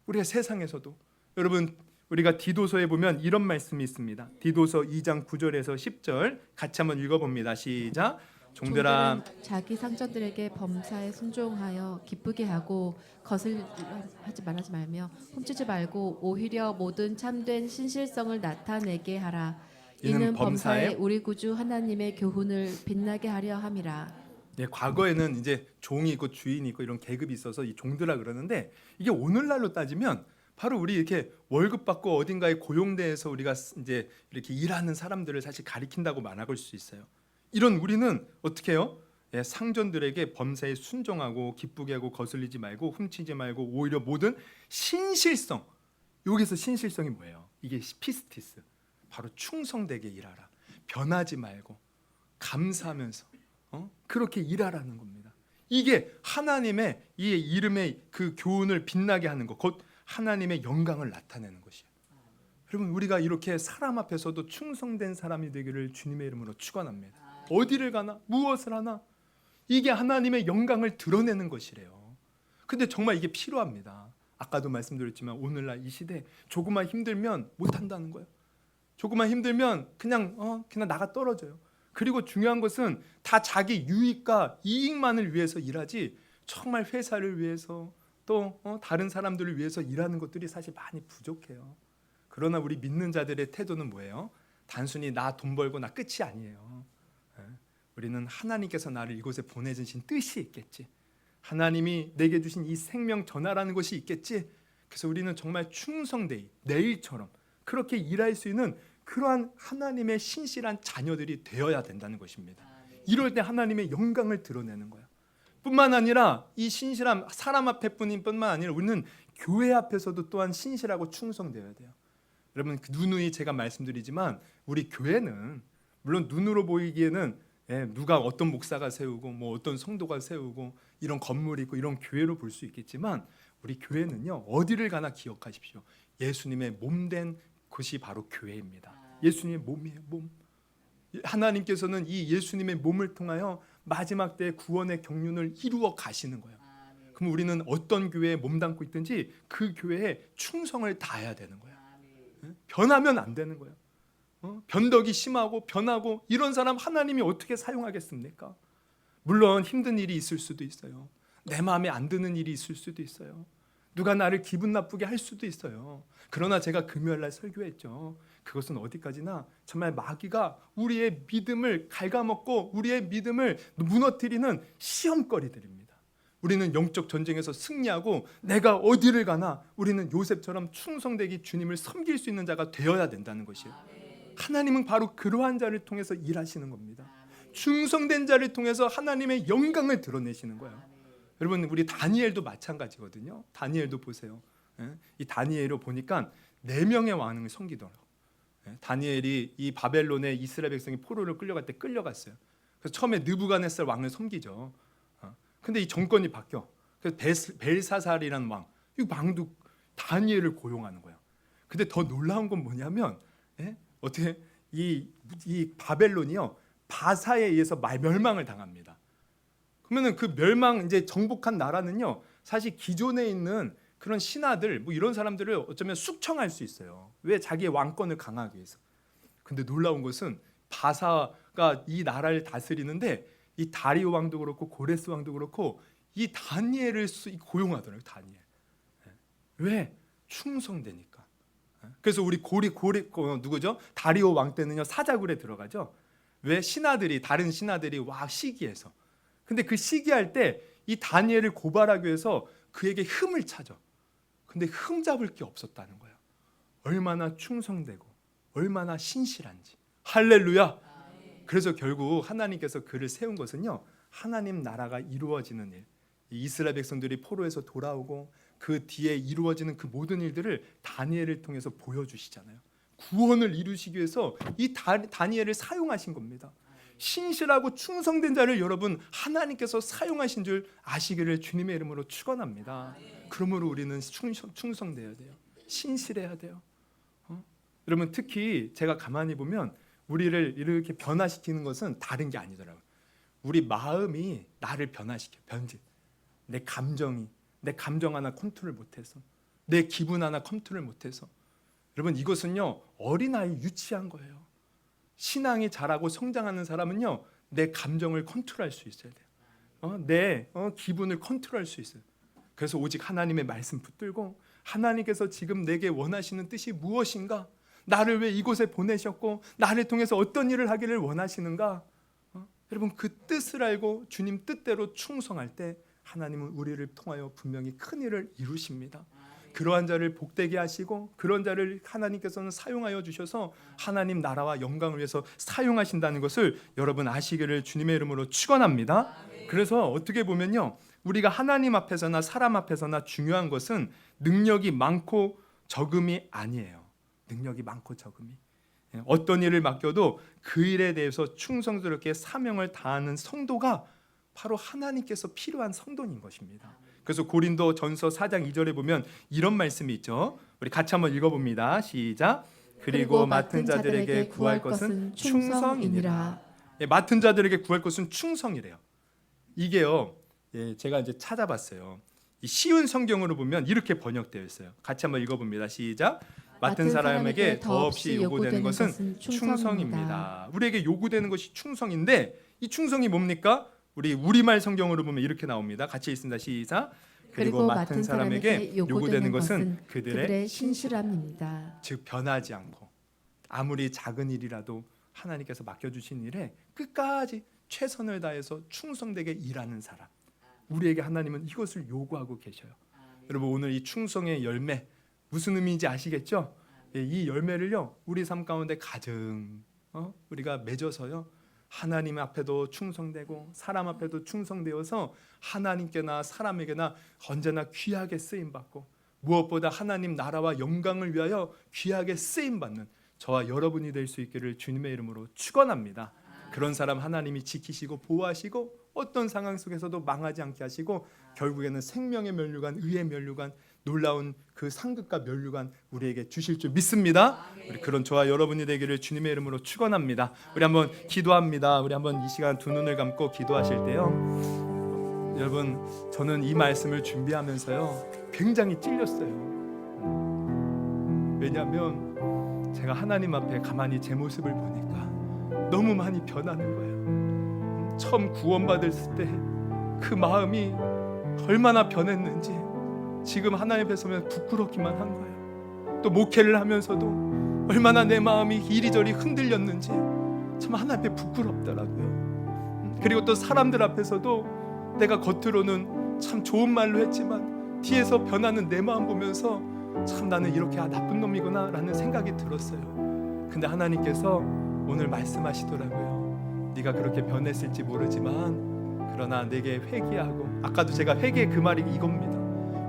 Speaker 1: 우리가 세상에서도 여러분 우리가 디도서에 보면 이런 말씀이 있습니다. 디도서 2장 9절에서 10절 같이 한번 읽어봅니다. 시작. 종들아
Speaker 2: 자기 상전들에게 범사에 순종하여 기쁘게 하고 거슬하지 말하지 말며 훔치지 말고 오히려 모든 참된 신실성을 나타내게 하라. 이는 범사에 우리 구주 하나님의 교훈을 빛나게 하려 함이라.
Speaker 1: 네, 과거에는 이제 종이 있고 주인이 있고 이런 계급이 있어서 이 종들아 그러는데 이게 오늘날로 따지면 바로 우리 이렇게 월급 받고 어딘가에 고용돼서 우리가 이제 이렇게 일하는 사람들을 사실 가리킨다고 말할 수 있어요. 이런 우리는 어떻게 해요? 상전들에게 범사에 순종하고 기쁘게 하고 거슬리지 말고 훔치지 말고 오히려 모든 신실성. 여기서 신실성이 뭐예요? 이게 피스티스. 바로 충성되게 일하라. 변하지 말고 감사하면서 그렇게 일하라는 겁니다. 이게 하나님의 이 이름의 그 교훈을 빛나게 하는 것, 곧 하나님의 영광을 나타내는 것이에요. 여러분 우리가 이렇게 사람 앞에서도 충성된 사람이 되기를 주님의 이름으로 축원합니다. 어디를 가나 무엇을 하나 이게 하나님의 영광을 드러내는 것이래요. 근데 정말 이게 필요합니다. 아까도 말씀드렸지만 오늘날 이 시대 조금만 힘들면 못한다는 거예요. 조금만 힘들면 그냥 나가 떨어져요. 그리고 중요한 것은 다 자기 유익과 이익만을 위해서 일하지 정말 회사를 위해서 또 다른 사람들을 위해서 일하는 것들이 사실 많이 부족해요. 그러나 우리 믿는 자들의 태도는 뭐예요? 단순히 나 돈 벌고 나 끝이 아니에요. 우리는 하나님께서 나를 이곳에 보내주신 뜻이 있겠지. 하나님이 내게 주신 이 생명 전하라는 것이 있겠지. 그래서 우리는 정말 충성되이 내일처럼 그렇게 일할 수 있는 그러한 하나님의 신실한 자녀들이 되어야 된다는 것입니다. 이럴 때 하나님의 영광을 드러내는 거예요. 뿐만 아니라 이 신실함 사람 앞에뿐만 아니라 우리는 교회 앞에서도 또한 신실하고 충성되어야 돼요. 여러분 누누이 제가 말씀드리지만 우리 교회는 물론 눈으로 보이기에는 누가 어떤 목사가 세우고 뭐 어떤 성도가 세우고 이런 건물이 있고 이런 교회로 볼 수 있겠지만 우리 교회는요 어디를 가나 기억하십시오. 예수님의 몸된 것이 바로 교회입니다. 예수님의 몸이에요. 몸. 하나님께서는 이 예수님의 몸을 통하여 마지막 때 구원의 경륜을 이루어 가시는 거예요. 그럼 우리는 어떤 교회에 몸담고 있든지 그 교회에 충성을 다해야 되는 거예요. 변하면 안 되는 거예요. 변덕이 심하고 변하고 이런 사람 하나님이 어떻게 사용하겠습니까? 물론 힘든 일이 있을 수도 있어요. 내 마음에 안 드는 일이 있을 수도 있어요. 누가 나를 기분 나쁘게 할 수도 있어요. 그러나 제가 금요일 날 설교했죠. 그것은 어디까지나 정말 마귀가 우리의 믿음을 갉아먹고 우리의 믿음을 무너뜨리는 시험거리들입니다. 우리는 영적 전쟁에서 승리하고 내가 어디를 가나 우리는 요셉처럼 충성되게 주님을 섬길 수 있는 자가 되어야 된다는 것이에요. 하나님은 바로 그러한 자를 통해서 일하시는 겁니다. 충성된 자를 통해서 하나님의 영광을 드러내시는 거예요. 여러분 우리 다니엘도 마찬가지거든요. 다니엘도 보세요. 이 다니엘을 보니까 4명의 왕을 섬기더라고요. 다니엘이 이 바벨론에 이스라엘 백성이 포로를 끌려갈 때 끌려갔어요. 그래서 처음에 느부갓네살 왕을 섬기죠. 근데 이 정권이 바뀌어. 그래서 벨사살이라는 왕, 이 왕도 다니엘을 고용하는 거예요. 근데 더 놀라운 건 뭐냐면 어떻게 이 바벨론이요 바사에 의해서 멸망을 당합니다. 그러면은 그 멸망 이제 정복한 나라는요 사실 기존에 있는 그런 신하들 뭐 이런 사람들을 어쩌면 숙청할 수 있어요. 왜? 자기의 왕권을 강하기 위해서. 근데 놀라운 것은 바사가 이 나라를 다스리는데 이 다리오 왕도 그렇고 고레스 왕도 그렇고 이 다니엘을 고용하더라고요. 다니엘. 왜? 충성되니까. 그래서 우리 누구죠? 다리오 왕 때는요 사자굴에 들어가죠. 왜? 다른 신하들이 와 시기해서. 근데 그 시기할 때 이 다니엘을 고발하기 위해서 그에게 흠을 찾아. 근데 흠 잡을 게 없었다는 거예요. 얼마나 충성되고 얼마나 신실한지. 할렐루야. 그래서 결국 하나님께서 그를 세운 것은요 하나님 나라가 이루어지는 일, 이스라엘 백성들이 포로에서 돌아오고 그 뒤에 이루어지는 그 모든 일들을 다니엘을 통해서 보여주시잖아요. 구원을 이루시기 위해서 이 다니엘을 사용하신 겁니다. 신실하고 충성된 자를 여러분 하나님께서 사용하신 줄 아시기를 주님의 이름으로 축원합니다. 그러므로 우리는 충성돼야 돼요. 신실해야 돼요. 여러분 특히 제가 가만히 보면 우리를 이렇게 변화시키는 것은 다른 게 아니더라고요. 우리 마음이 나를 변화시켜. 내 감정 하나 컨트롤 못해서, 내 기분 하나 컨트롤 못해서. 여러분 이것은요 어린아이 유치한 거예요. 신앙이 자라고 성장하는 사람은요 내 감정을 컨트롤할 수 있어야 돼요. 내 기분을 컨트롤할 수 있어요. 그래서 오직 하나님의 말씀 붙들고 하나님께서 지금 내게 원하시는 뜻이 무엇인가? 나를 왜 이곳에 보내셨고 나를 통해서 어떤 일을 하기를 원하시는가? 여러분 그 뜻을 알고 주님 뜻대로 충성할 때 하나님은 우리를 통하여 분명히 큰 일을 이루십니다. 그러한 자를 복되게 하시고 그런 자를 하나님께서는 사용하여 주셔서 하나님 나라와 영광을 위해서 사용하신다는 것을 여러분 아시기를 주님의 이름으로 축원합니다. 그래서 어떻게 보면요 우리가 하나님 앞에서나 사람 앞에서나 중요한 것은 능력이 많고 적음이 아니에요. 능력이 많고 적음이. 어떤 일을 맡겨도 그 일에 대해서 충성스럽게 사명을 다하는 성도가 바로 하나님께서 필요한 성도인 것입니다. 그래서 고린도 전서 4장 2절에 보면 이런 말씀이 있죠. 우리 같이 한번 읽어봅니다. 시작. 그리고 맡은 자들에게 구할 것은 충성이니라. 맡은 자들에게 구할 것은 충성이래요. 이게요. 제가 이제 찾아봤어요. 이 쉬운 성경으로 보면 이렇게 번역되어 있어요. 같이 한번 읽어봅니다. 시작. 맡은 사람에게 더없이 요구되는 것은 충성입니다. 우리에게 요구되는 것이 충성인데 이 충성이 뭡니까? 우리 우리말 성경으로 보면 이렇게 나옵니다. 같이 읽습니다. 시작. 그리고 맡은 사람에게 요구되는 것은 그들의
Speaker 2: 신실함입니다.
Speaker 1: 즉 변하지 않고 아무리 작은 일이라도 하나님께서 맡겨주신 일에 끝까지 최선을 다해서 충성되게 일하는 사람. 우리에게 하나님은 이것을 요구하고 계셔요. 여러분 오늘 이 충성의 열매 무슨 의미인지 아시겠죠? 이 열매를요 우리 삶 가운데 가정 우리가 맺어서요 하나님 앞에도 충성되고 사람 앞에도 충성되어서 하나님께나 사람에게나 언제나 귀하게 쓰임받고 무엇보다 하나님 나라와 영광을 위하여 귀하게 쓰임받는 저와 여러분이 될 수 있기를 주님의 이름으로 축원합니다. 그런 사람 하나님이 지키시고 보호하시고 어떤 상황 속에서도 망하지 않게 하시고 결국에는 생명의 면류관, 의의 면류관, 놀라운 그 상급과 면류관 우리에게 주실 줄 믿습니다. 우리 그런 저와 여러분이 되기를 주님의 이름으로 축원합니다. 우리 한번 기도합니다. 우리 한번 이 시간 두 눈을 감고 기도하실 때요. 여러분 저는 이 말씀을 준비하면서요 굉장히 찔렸어요. 왜냐하면 제가 하나님 앞에 가만히 제 모습을 보니까 너무 많이 변하는 거예요. 처음 구원받을 때 그 마음이 얼마나 변했는지 지금 하나님 앞에 서면 부끄럽기만 한 거예요. 또 목회를 하면서도 얼마나 내 마음이 이리저리 흔들렸는지 참 하나님 앞에 부끄럽더라고요. 그리고 또 사람들 앞에서도 내가 겉으로는 참 좋은 말로 했지만 뒤에서 변하는 내 마음 보면서 참 나는 이렇게 나쁜 놈이구나 라는 생각이 들었어요. 근데 하나님께서 오늘 말씀하시더라고요. 네가 그렇게 변했을지 모르지만 그러나 내게 회개하고, 아까도 제가 회개 그 말이 이겁니다.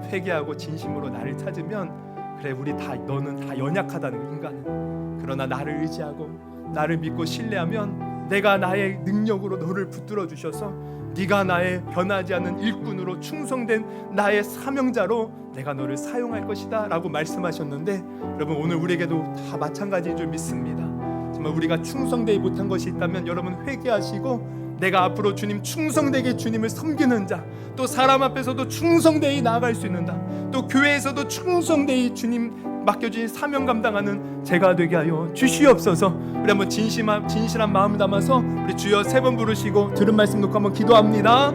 Speaker 1: 회개하고 진심으로 나를 찾으면 그래 우리 다 너는 다 연약하다는 거, 인간은. 그러나 나를 의지하고 나를 믿고 신뢰하면 내가 나의 능력으로 너를 붙들어 주셔서 네가 나의 변하지 않는 일꾼으로 충성된 나의 사명자로 내가 너를 사용할 것이다 라고 말씀하셨는데, 여러분 오늘 우리에게도 다 마찬가지인 줄 믿습니다. 정말 우리가 충성되지 못한 것이 있다면 여러분 회개하시고 내가 앞으로 주님 충성되게 주님을 섬기는 자, 또 사람 앞에서도 충성되게 나아갈 수 있는 자, 또 교회에서도 충성되게 주님 맡겨주신 사명 감당하는 제가 되게 하여 주시옵소서. 우리 한번 진실한 마음 담아서 우리 주여 3번 부르시고 들은 말씀 놓고 한번 기도합니다.